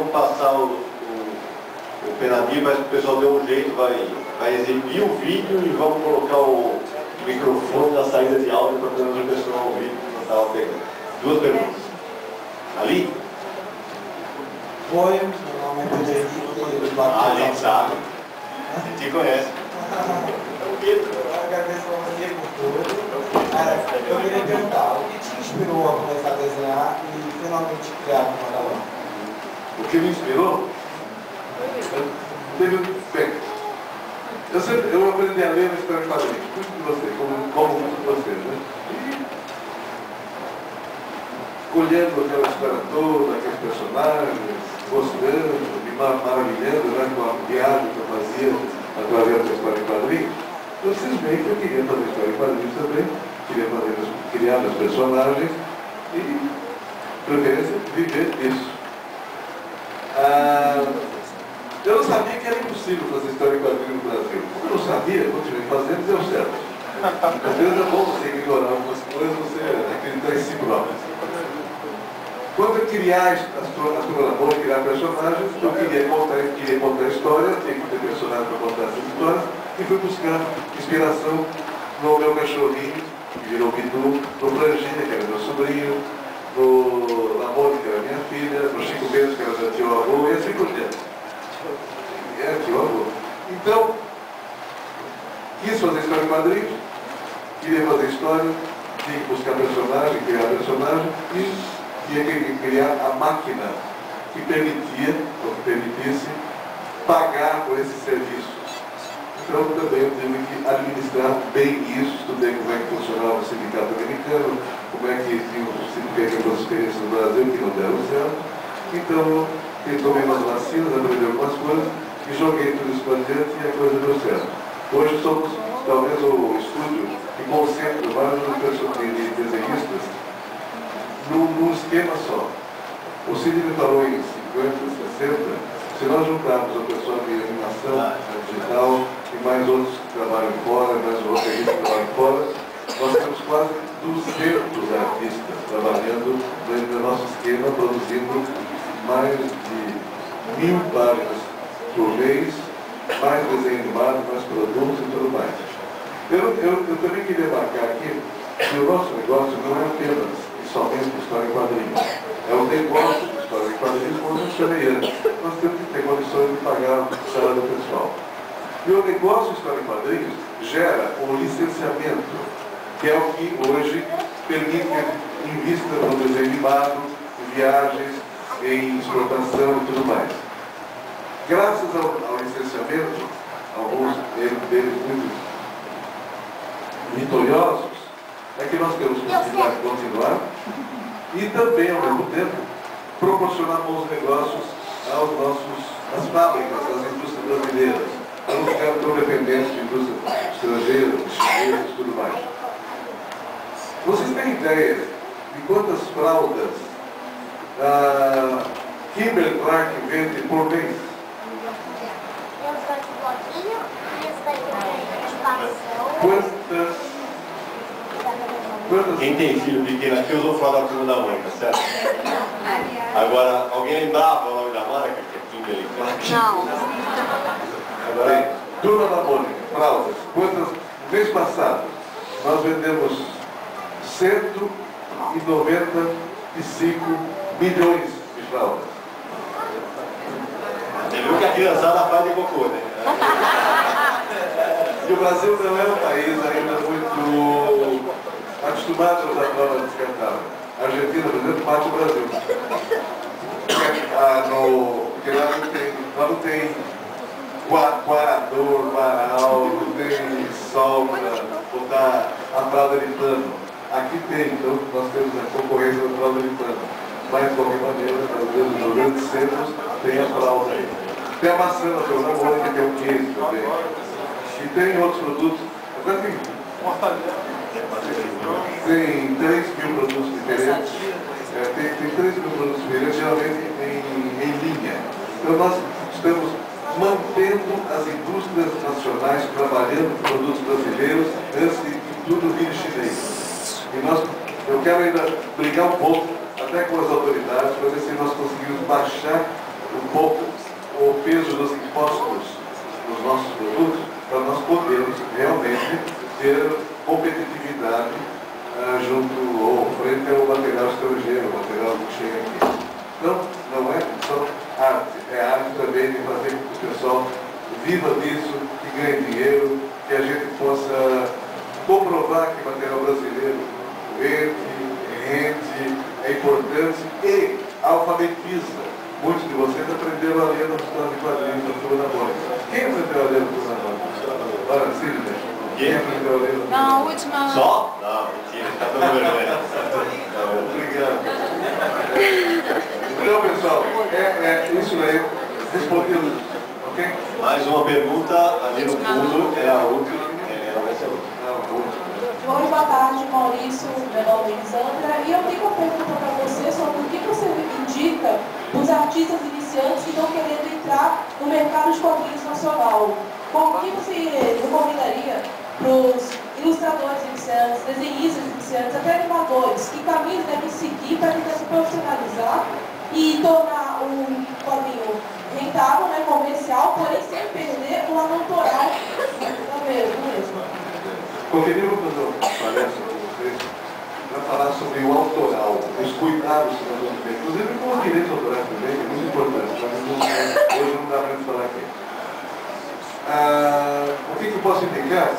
vamos passar o Penadinho, mas o pessoal deu um jeito, vai exibir o vídeo e vamos colocar o microfone na saída de áudio para o pessoal ouvir que eu estava pegando. Duas perguntas. Ali? Oi, meu nome é Pedro. A gente sabe. A gente te conhece. Eu agradeço a você por tudo. Cara, eu queria perguntar, o que te inspirou a começar a desenhar e finalmente criar uma Madalena? O que me inspirou? Bem, eu aprendi a ler na história de quadrinhos, muito de você, como muitos de vocês, né? E colhendo aquela história toda, aqueles personagens, gostando, me maravilhando, né, com a viagem que eu fazia através da história de quadrinhos. Eu cismei que eu queria fazer história de quadrinhos também, queria criar meus personagens e, preferência, viver disso. Eu não sabia que era impossível fazer história em quadrinhos no Brasil. Como eu não sabia, continuei fazendo e deu certo. Às vezes é bom você ignorar algumas coisas, você acreditar em si próprio. Quando eu criar astronomia, criar personagens, eu queria contar história, tinha que ter personagem para contar essas histórias, e fui buscar inspiração no meu cachorrinho, que virou Pitu, no Franginha, que era meu sobrinho, no Lamone, que era minha filha, no Chico Mendes, que era meu tio-avô, e assim por diante. Era tio-avô. Então, quis fazer história em quadrinhos, queria fazer história, tinha que buscar personagem, criar personagem, e tinha que criar a máquina que permitia, ou que permitisse, pagar por esses serviços. Então, também eu tive que administrar bem isso, estudei como é que funcionava o sindicato americano, como é que tinha o sindicato das experiências no Brasil, que não deram certo. Então, eu tomei umas vacinas, aprendi algumas coisas, e joguei tudo isso para diante e a coisa deu certo. Hoje somos, talvez, o estúdio que concentra vários desenhistas num esquema só. O Cid me falou em 50, 60, se nós juntarmos o pessoal de animação digital e mais outros que trabalham fora, mais roteiristas que trabalham fora, nós temos quase 200 artistas trabalhando dentro do nosso esquema, produzindo mais de 1000 páginas por mês, mais desenho animado, mais produtos e tudo mais. Eu também queria marcar aqui que o nosso negócio não é apenas somente história em quadrinhos. É um negócio de história em quadrinhos, como eu chamei antes. Nós temos que ter condições de pagar o salário pessoal. E o negócio de história em quadrinhos gera um licenciamento, que é o que hoje permite que invista no desenho animado, em viagens, em exportação e tudo mais. Graças ao licenciamento, alguns deles muito vitoriosos, é que nós temos possibilidade de continuar e também, ao mesmo tempo, proporcionar bons negócios às fábricas, às indústrias brasileiras, para não ficar tão dependentes de indústria estrangeira, de chineses e tudo mais. Vocês têm ideia de quantas fraldas Kimberly Clark vende por mês? Quem tem filho pequeno aqui usou falar da turma da mãe, tá certo? Agora, alguém lembrava o nome da marca? Que é Kimberly Clark? Não. Agora, turma da Mônica, fraldas. Mês passado, nós vendemos 195 milhões de fraldas. Você viu que a criançada faz de cocô, né? E o Brasil não é um país ainda muito acostumado a usar fralda descartável. A Argentina, por exemplo, bate o Brasil. Porque lá não tem coador, varal, não tem sol para botar a fralda de pano. Aqui tem, então nós temos a concorrência da fralda de pano. Mas, de qualquer maneira, às vezes, no Rio Grande do Sul tem a fralda aí. Tem a maçã na turma da Mônica, que é um queijo também. E tem outros produtos. Agora tem 3 mil produtos diferentes. Tem 3 mil produtos diferentes, geralmente em linha. Então nós estamos mantendo as indústrias nacionais trabalhando com produtos brasileiros antes de que tudo vire chinês. E eu quero ainda brigar um pouco, até com as autoridades, para ver se nós conseguimos baixar um pouco o peso dos impostos nos nossos produtos para nós podermos realmente ter competitividade junto ou frente ao material estrangeiro, o material que chega aqui. Então, não é só arte, é arte também de fazer com que o pessoal viva disso, que ganhe dinheiro, que a gente possa comprovar que o material brasileiro rende, é importante e alfabetiza. Muitos de vocês aprenderam a ler no História de Quadrinhos da Turma da Mônica. Quem aprendeu a ler no Turma da Mônica? Olha, Cília, quem aprendeu a ler no Turma da Mônica? Na última... Só? Não, mentira, está todo vermelho. Obrigado. Então, pessoal, isso aí, respondido, ok? Mais uma pergunta ali no fundo, é a última. Vai ser a última. Boa tarde, Maurício, meu nome é Elisandra, e eu tenho uma pergunta para você sobre o que você indica os artistas iniciantes que estão querendo entrar no mercado de quadrinhos nacional. O que você recomendaria para os ilustradores iniciantes, desenhistas iniciantes, até animadores, que caminhos devem seguir para tentar se profissionalizar e tornar um quadrinho rentável, né, comercial, porém sem perder o lado autoral do mesmo? Porque eu vou fazer uma palestra com vocês para falar sobre o autoral, os cuidados que nós vamos ter. Inclusive com o direito autoral também, que é muito importante, mas hoje não dá para gente falar aqui. O que eu posso indicar?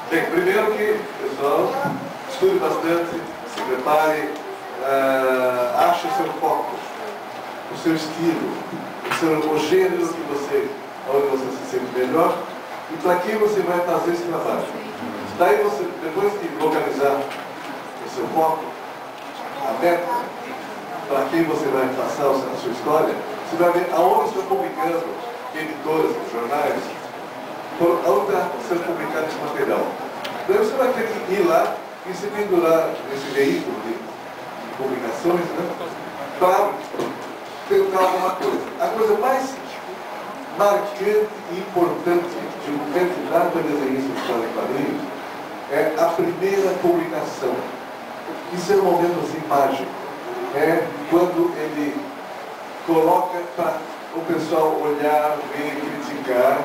Bem, primeiro que, pessoal, estude bastante, se prepare, ache o seu foco, o seu estilo, o gênero que você, onde você se sente melhor, e para quem você vai fazer esse trabalho. Daí você, depois de localizar o seu foco, a meta, para quem você vai passar a sua história, você vai ver aonde estão publicando editoras, jornais, onde está sendo publicado esse material. Daí você vai ter que ir lá e se pendurar nesse veículo de publicações, né, para tentar alguma coisa. A coisa mais marcante e importante de um candidato a desenhista de história em quadrinhos é a primeira publicação. Isso é um momento assim mágico. É quando ele coloca para o pessoal olhar, ver, criticar,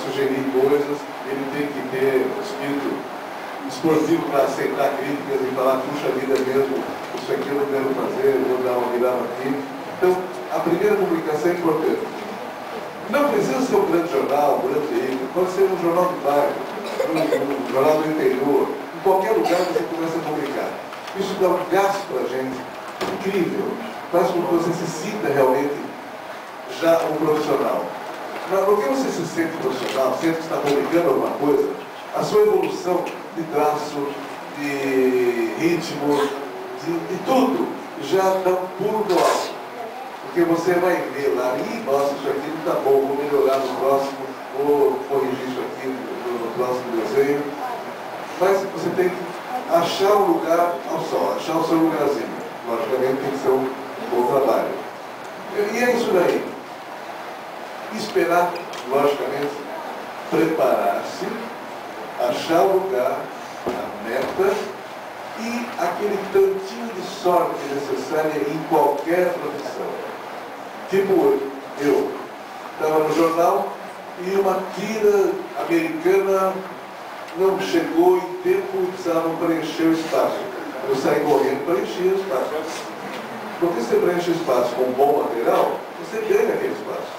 sugerir coisas. Ele tem que ter espírito esportivo para aceitar críticas e falar, puxa vida mesmo, isso aqui eu não devo fazer, eu vou dar uma virada aqui. Então, a primeira publicação é importante. Não precisa ser um grande jornal, um grande veículo, pode ser um jornal de bairro, um jornal do interior, em qualquer lugar você começa a publicar. Isso dá um gasto para a gente incrível, faz com que você se sinta realmente já um profissional. No que você se sente profissional, sente que está publicando alguma coisa, a sua evolução de traço, de ritmo, de tudo, já dá um pulo do alto. Porque você vai ver lá, nossa, isso aqui não está bom, vou melhorar no próximo, vou corrigir isso aqui no próximo desenho. Mas você tem que achar um lugar ao sol, achar o seu lugarzinho. Logicamente tem que ser um bom trabalho. E é isso daí. Esperar, logicamente, preparar-se, achar o lugar, a meta e aquele tantinho de sorte necessária em qualquer profissão. Tipo, eu estava no jornal e uma tira americana não chegou em tempo e precisavam preencher o espaço. Eu saí correndo para preencher o espaço. Porque você preenche o espaço com bom material, você ganha aquele espaço.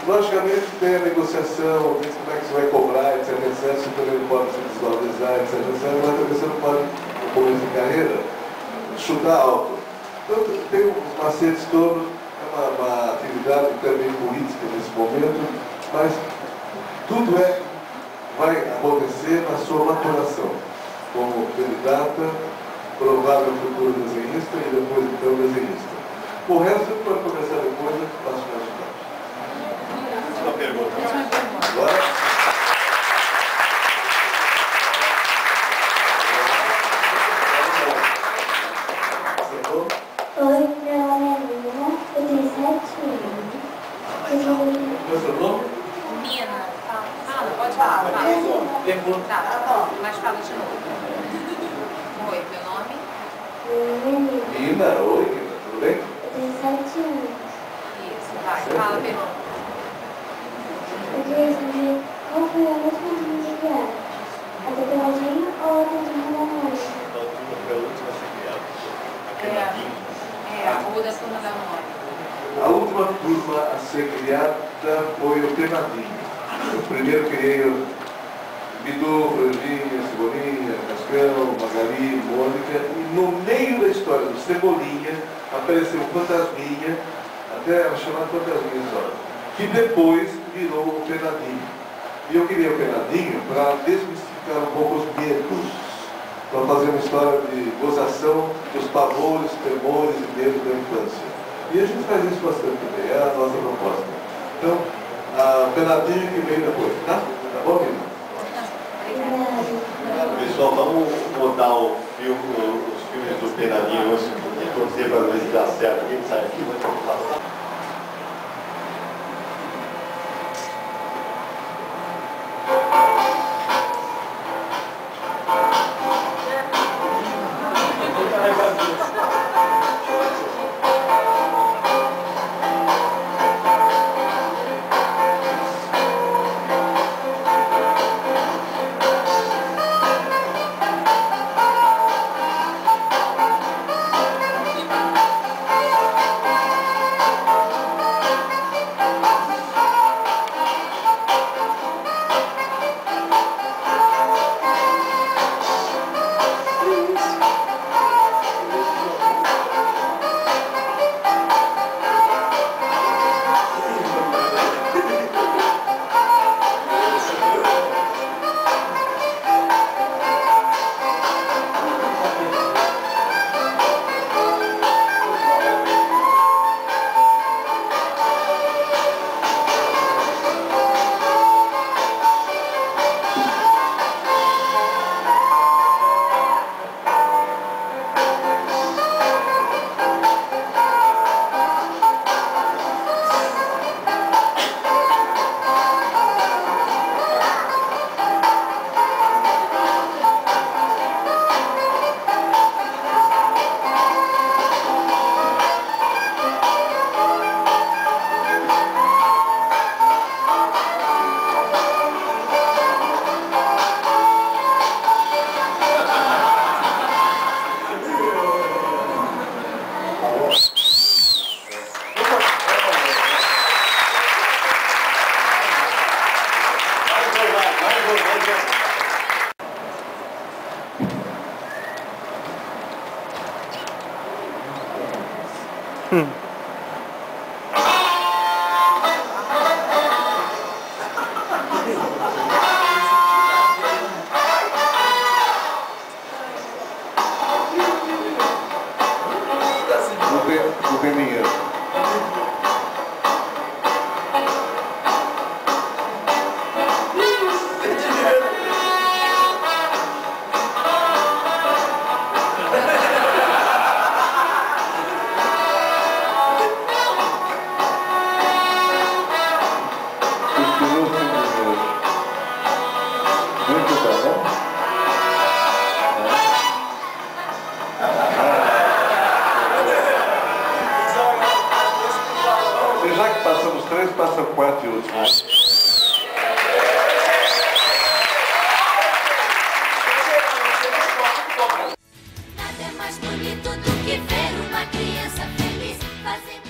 Logicamente tem a negociação, tem como é que você vai cobrar, etc, etc, você também não pode se desvalorizar, etc, etc, mas também você não pode, no começo de carreira, chutar alto. Então tem uns macetes todos. É uma atividade também política nesse momento, mas tudo vai acontecer na sua maturação como candidata, provável futuro desenhista e depois então desenhista. O resto pode começar depois, eu faço mais tarde. Uma pergunta. Agora. Oi, meu nome é Lina, eu tenho 7 anos. Qual é o seu nome? Nina, fala, pode falar. Fala. Tá, mas fala de novo. Oi, teu nome? Meu nome é Lina. Nina, oi, Nina, tudo bem? Eu tenho 7 anos. Vai, fala, pergunta. Eu queria saber qual foi a última linha criada. A tatuagem ou a tatuagem da Mônica? A última foi a última a ser criada. A queimadinha. A rua da turma da Mônica. A última turma a ser criada foi o Penadinho. Eu primeiro criei o Bidu, Franjinha, Cebolinha, Cascão, Magali, Mônica, e no meio da história do Cebolinha apareceu o Fantasminha, até chamado Fantasminha só, que depois virou o Penadinho. E eu queria o Penadinho para desmistificar um pouco os medos, para fazer uma história de gozação dos pavores, temores e medos da infância. E a gente faz isso bastante também, é a nossa proposta. Então, a Penadinho que veio depois, tá? Tá bom, menina? Pessoal, vamos botar o filme, os filmes do Penadinho antes de acontecer para ver se dá certo. Quem sai aqui vai ter que passar. Não tem dinheiro. Muito bom, né? Já que passamos 3, passa 4 e últimos. Nada é mais bonito do que ver uma criança feliz fazendo